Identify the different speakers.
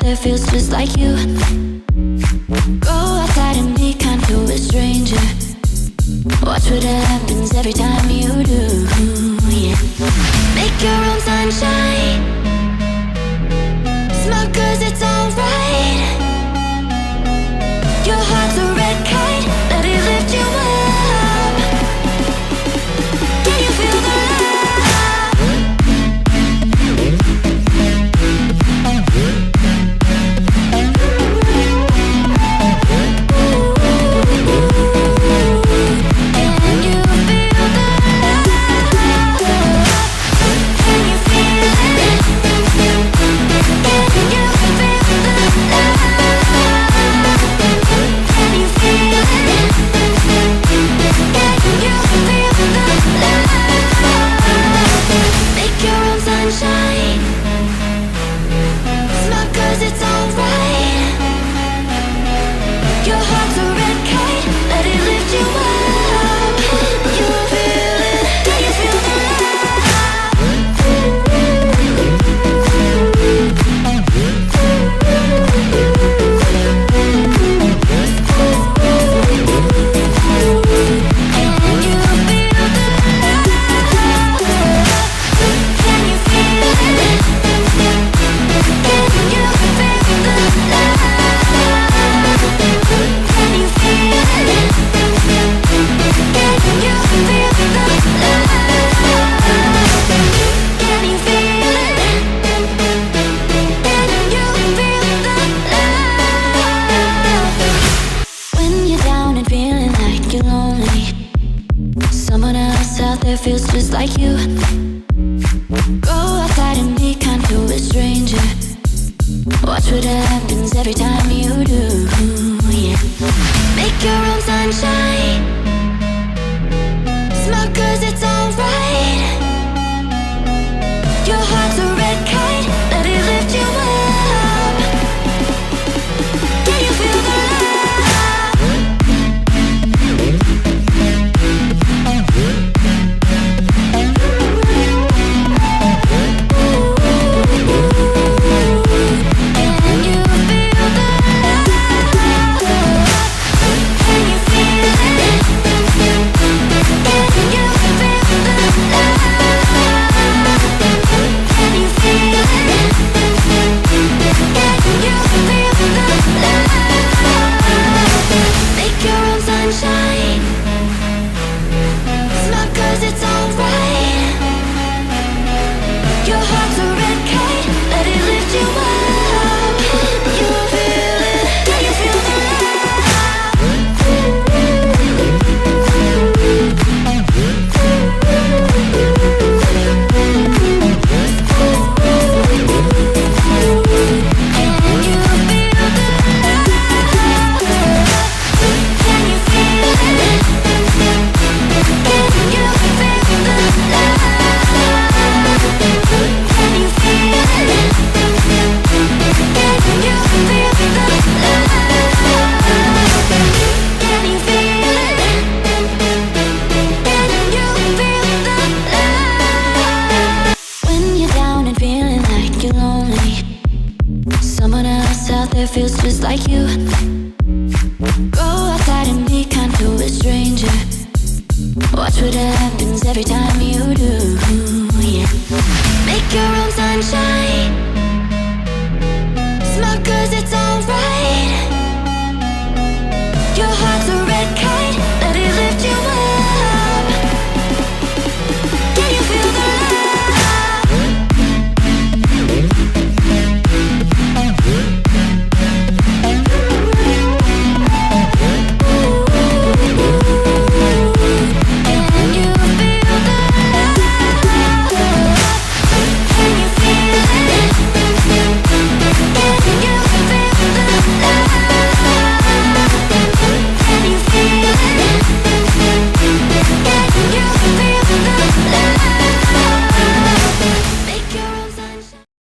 Speaker 1: there feels just like you. Go outside and be kind to a stranger. Watch what happens every time you do, yeah. Make your own sunshine. Smile 'cause it's alright. Your heart's a red kite, let it lift you up. Can you feel the feels just like you. Go outside and be kind to a stranger. Watch what happens every time you do, yeah. Make your own sunshine. Smile 'cause it's alright. Your heart's a red kite, let it lift you up. Can you feel the feels just like you. Go outside and be kind to a stranger. Watch what happens every time you do, yeah. Make your own sunshine.